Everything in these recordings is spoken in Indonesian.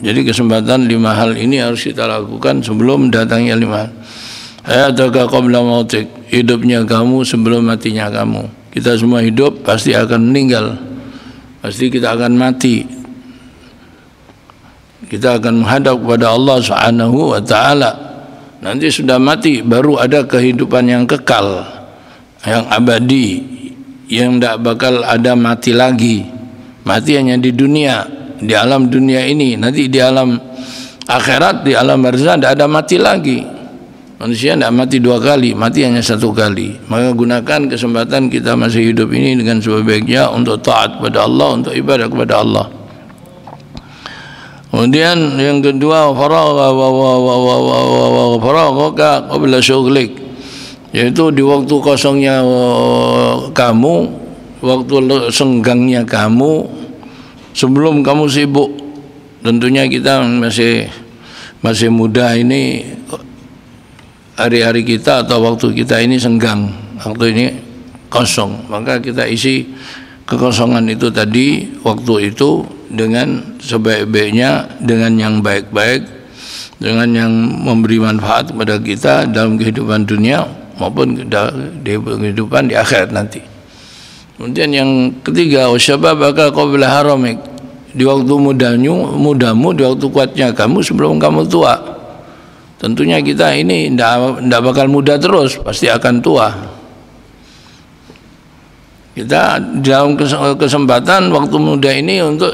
Jadi kesempatan 5 hal ini harus kita lakukan sebelum datangnya 5 hal. Hayataka qabla mautik, hidupnya kamu sebelum matinya kamu. Kita semua hidup pasti akan meninggal, pasti kita akan mati. Kita akan menghadap kepada Allah Subhanahu wa taala. Nanti sudah mati baru ada kehidupan yang kekal, yang abadi, yang tidak bakal ada mati lagi. Mati hanya di dunia, di alam dunia ini. Nanti di alam akhirat, di alam barzah tidak ada mati lagi. Manusia tidak mati 2 kali, mati hanya 1 kali. Maka gunakan kesempatan kita masih hidup ini dengan sebaik-baiknya untuk taat kepada Allah, untuk ibadah kepada Allah. Kemudian yang kedua, faraghaka qabla syughlik, yaitu di waktu kosongnya kamu, waktu senggangnya kamu, sebelum kamu sibuk. Tentunya kita masih muda ini, hari-hari kita atau waktu kita ini senggang, waktu ini kosong, maka kita isi kekosongan itu tadi, waktu itu dengan sebaik-baiknya, dengan yang baik-baik, dengan yang memberi manfaat kepada kita dalam kehidupan dunia maupun di kehidupan di akhirat nanti. Kemudian yang ketiga, wasyababaka qabla haramik, di waktu mudamu, di waktu kuatnya kamu sebelum kamu tua. Tentunya kita ini tidak bakal muda terus, pasti akan tua. Kita dalam kesempatan waktu muda ini untuk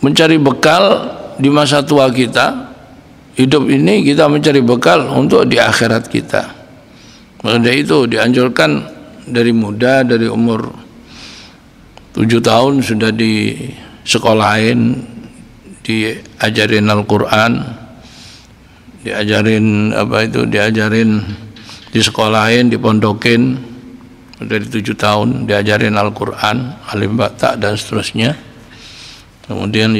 mencari bekal di masa tua kita. Hidup ini kita mencari bekal untuk di akhirat kita. Maka itu dianjurkan dari muda, dari umur 7 tahun sudah disekolahin, diajarin Al-Quran, diajarin disekolahin, dipondokin. Dari 7 tahun diajarin Al-Quran, alif ba ta dan seterusnya. Kemudian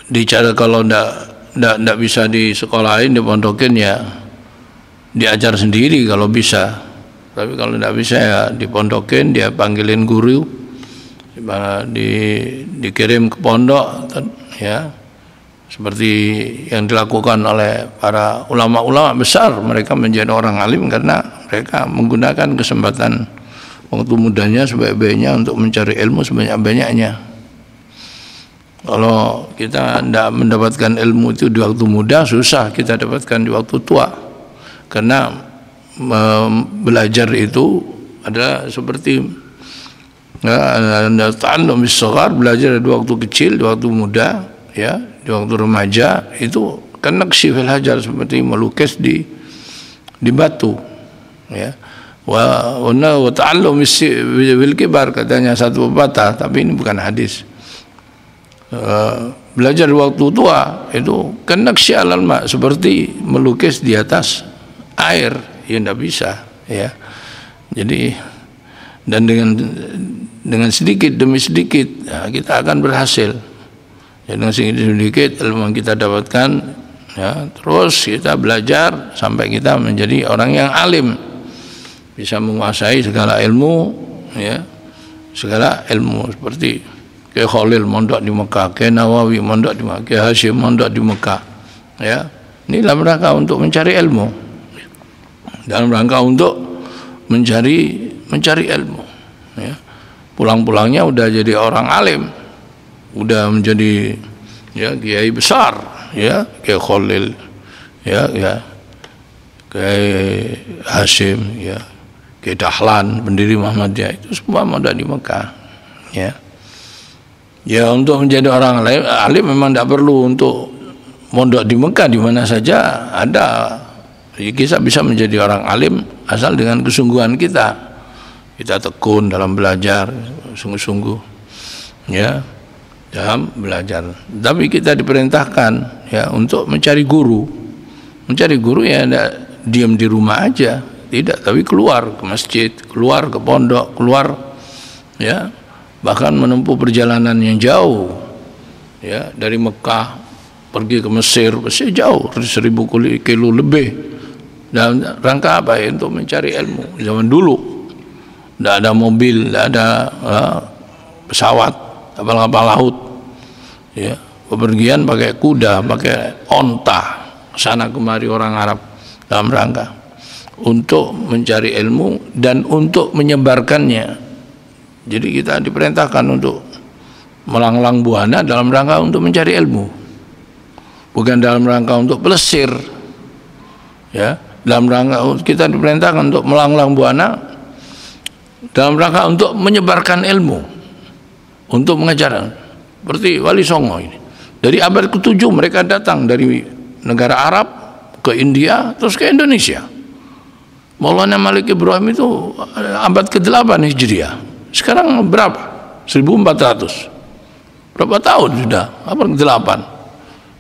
dicara, kalau ndak bisa disekolahin, dipondokin, ya diajar sendiri kalau bisa. Tapi kalau ndak bisa ya dipondokin, dia panggilin guru, dikirim ke pondok, ya, seperti yang dilakukan oleh para ulama-ulama besar. Mereka menjadi orang alim karena mereka menggunakan kesempatan waktu mudanya sebaik-baiknya untuk mencari ilmu sebanyak-banyaknya. Kalau kita tidak mendapatkan ilmu itu di waktu muda, susah kita dapatkan di waktu tua. Karena belajar itu adalah seperti ta'allum bis-shaghar, belajar di waktu kecil, di waktu muda, ya, di waktu remaja, itu kan naqshi fil hajar, seperti melukis di batu, ya. Wa ta'allum bil kibar, katanya satu pepatah, tapi ini bukan hadis. Belajar di waktu tua itu kan naqshi alal ma, seperti melukis di atas air, ya tidak bisa, ya. Jadi dan dengan sedikit demi sedikit, ya, kita akan berhasil. Ya, dengan sedikit ilmu yang kita dapatkan, ya, terus kita belajar sampai kita menjadi orang yang alim, bisa menguasai segala ilmu, ya, segala ilmu. Seperti Kyai Khalil mondok di Mekah, Kyai Nawawi mondok di Mekah, Kyai Hashim mondok di Mekah, ya. Ini dalam rangka untuk mencari ilmu, dalam rangka untuk mencari ilmu, ya. Pulang-pulangnya udah jadi orang alim, udah menjadi, ya, kiai besar, ya, Kyai Khalil, ya, Kyai Hashim, ya, Kyai Dahlan pendiri Muhammadiyah, itu semua mondok di Mekah, ya. Ya, untuk menjadi orang alim memang tidak perlu untuk mondok di Mekah, di mana saja ada. Kita bisa menjadi orang alim asal dengan kesungguhan kita tekun dalam belajar, sungguh-sungguh, ya, dalam belajar. Tapi kita diperintahkan, ya, untuk mencari guru. Mencari guru, ya, tidak diam di rumah aja, tidak, tapi keluar ke masjid, keluar ke pondok, keluar, ya, bahkan menempuh perjalanan yang jauh, ya, dari Mekah pergi ke Mesir, pasti jauh, 1000 kilo lebih. Dalam rangka apa, ya? Untuk mencari ilmu. Zaman dulu, tidak ada mobil, tidak ada pesawat, kapal-kapal laut. Ya, bepergian pakai kuda, pakai onta, sana kemari orang Arab dalam rangka untuk mencari ilmu dan untuk menyebarkannya. Jadi kita diperintahkan untuk melanglang buana dalam rangka untuk mencari ilmu, bukan dalam rangka untuk pelesir. Ya, dalam rangka kita diperintahkan untuk melanglang buana dalam rangka untuk menyebarkan ilmu, untuk mengajar. Seperti Wali Songo ini, dari abad ke-7 mereka datang dari negara Arab ke India terus ke Indonesia. Maulana Malik Ibrahim itu abad ke-8 Hijriah. Sekarang berapa? 1400. Berapa tahun sudah? Abad ke-8,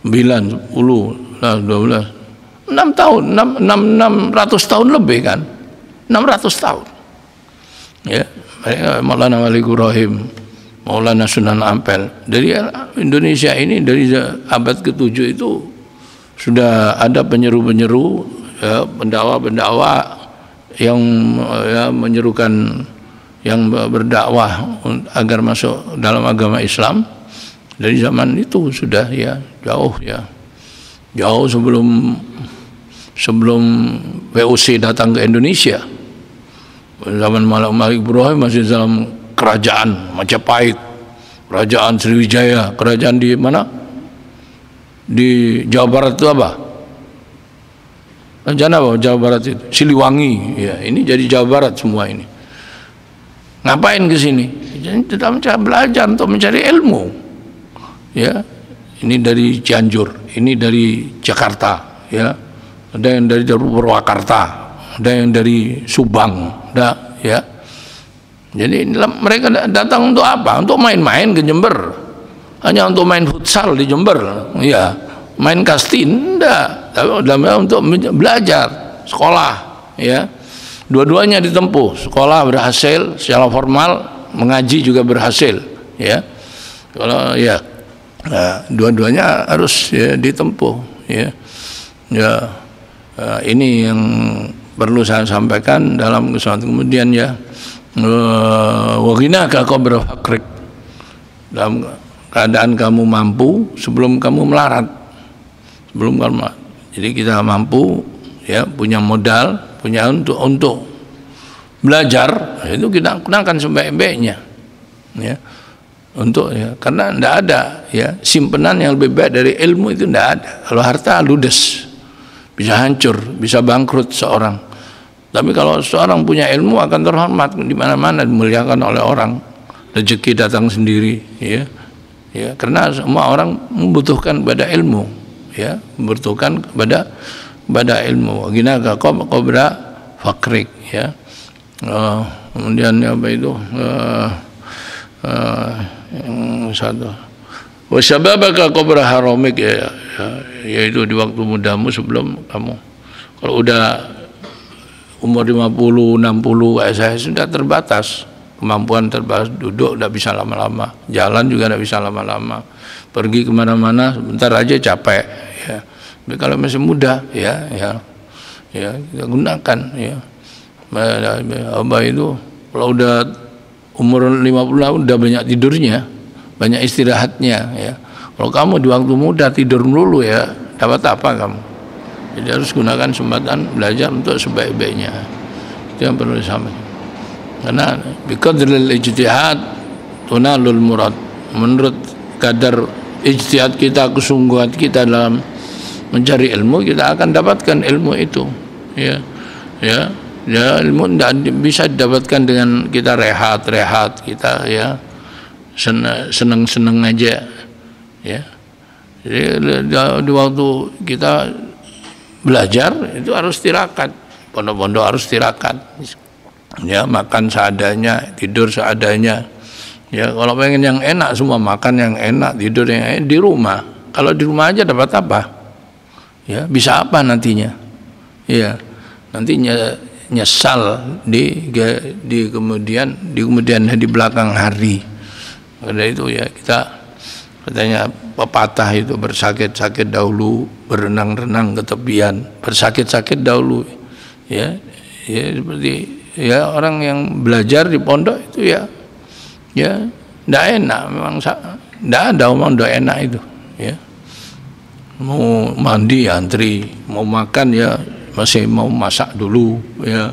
9, 10, 12, 6 tahun, 600 tahun lebih kan? 600 tahun. Ya, Maulana Malik Ibrahim, Maulana Sunan Ampel dari Indonesia ini, dari abad ke-7 itu sudah ada penyeru-penyeru, ya, pendakwa-pendakwa yang menyerukan, yang berdakwah agar masuk dalam agama Islam dari zaman itu sudah jauh sebelum VOC datang ke Indonesia. Zaman Malik Ibrahim masih dalam kerajaan Majapahit, kerajaan Sriwijaya, kerajaan di mana? Di Jawa Barat itu apa? Kerajaan apa Jawa Barat itu? Siliwangi. Ya, ini jadi Jawa Barat semua ini. Ngapain ke sini? Jadi tetap belajar untuk mencari ilmu. Ya, ini dari Cianjur, ini dari Jakarta, ya. Ada yang dari Purwakarta, ada yang dari Subang, ya. Jadi mereka datang untuk apa? Untuk main-main ke Jember, hanya untuk main futsal di Jember, ya, main kastin, enggak, tapi untuk belajar, sekolah, ya. Dua-duanya ditempuh, sekolah berhasil secara formal, mengaji juga berhasil, ya. Kalau ya, nah, dua-duanya harus ya, ditempuh, ya. Ini yang perlu saya sampaikan dalam kesempatan kemudian, ya. Wagina kakobra fakrik, dalam keadaan kamu mampu sebelum kamu melarat, jadi kita mampu, ya, punya modal, punya untuk belajar, itu kita gunakan sebaik-baiknya, ya, untuk, ya, karena tidak ada, ya, simpenan yang lebih baik dari ilmu itu tidak ada. Kalau harta ludes, bisa hancur, bisa bangkrut seorang. Tapi kalau seorang punya ilmu akan terhormat di mana-mana, dimuliakan oleh orang, rezeki datang sendiri, ya, ya, karena semua orang membutuhkan pada ilmu, ya, membutuhkan pada ilmu. Gina kobra fakrik, ya. Kemudian apa itu? Yang satu, wasyababaka kobra haramik, ya, yaitu di waktu mudamu sebelum kamu, kalau udah umur 50, 60 kayak saya sudah terbatas, kemampuan terbatas, duduk tidak bisa lama-lama, jalan juga tidak bisa lama-lama, pergi kemana-mana sebentar aja capek, ya. Tapi kalau masih muda, ya, kita gunakan, ya. Apa itu? Kalau udah umur 50 tahun udah banyak tidurnya, banyak istirahatnya, ya. Kalau kamu di waktu muda tidur melulu, ya, dapat apa kamu? Jadi harus gunakan kesempatan belajar untuk sebaik-baiknya. Itu yang perlu disampaikan. Karena biqadril ijtihad tunalul murad. Menurut kadar ijtihad kita, kesungguhan kita dalam mencari ilmu, kita akan dapatkan ilmu itu. Ya, ilmu tidak bisa didapatkan dengan kita rehat, kita, ya, seneng aja, ya. Jadi di waktu kita belajar itu harus tirakat, pondok-pondok harus tirakat, ya, makan seadanya, tidur seadanya, ya. Kalau pengen yang enak semua, makan yang enak, tidur yang enak di rumah. Kalau di rumah aja dapat apa? Ya, bisa apa nantinya? Ya, nantinya nyesal di kemudian di belakang hari. Karena itu, ya, kita katanya pepatah itu, bersakit-sakit dahulu, berenang-renang ke tepian. Bersakit-sakit dahulu, ya, seperti ya orang yang belajar di pondok itu ya tidak enak, memang tidak ada omong tidak enak itu, ya. Mau mandi antri, mau makan ya masih mau masak dulu, ya.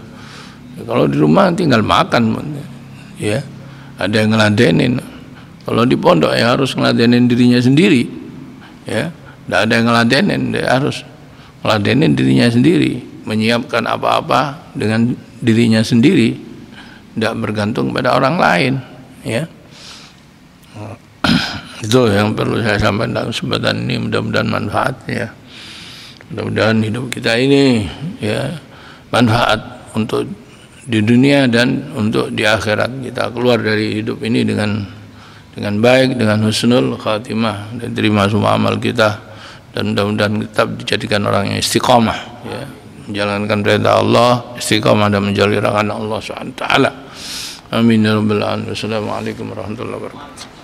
Kalau di rumah tinggal makan, ya. Ada yang ngeladenin. Kalau di pondok ya harus ngeladenin dirinya sendiri, ya. Tidak ada yang ngeladenin, dia harus ngeladenin dirinya sendiri, menyiapkan apa-apa dengan dirinya sendiri, tidak bergantung pada orang lain, ya. Itu yang perlu saya sampaikan dalam kesempatan ini. Mudah-mudahan manfaat, ya. Mudah-mudahan hidup kita ini ya manfaat untuk di dunia dan untuk di akhirat. Kita keluar dari hidup ini dengan baik, dengan husnul khatimah, dan terima semua amal kita, dan mudah-mudahan tetap dijadikan orang yang istiqamah, ya, menjalankan perintah Allah, istiqamah dan menjauhi larangan Allah Subhanahu wa taala. Amin ya rabbal alamin. Wassalamualaikum warahmatullahi wabarakatuh.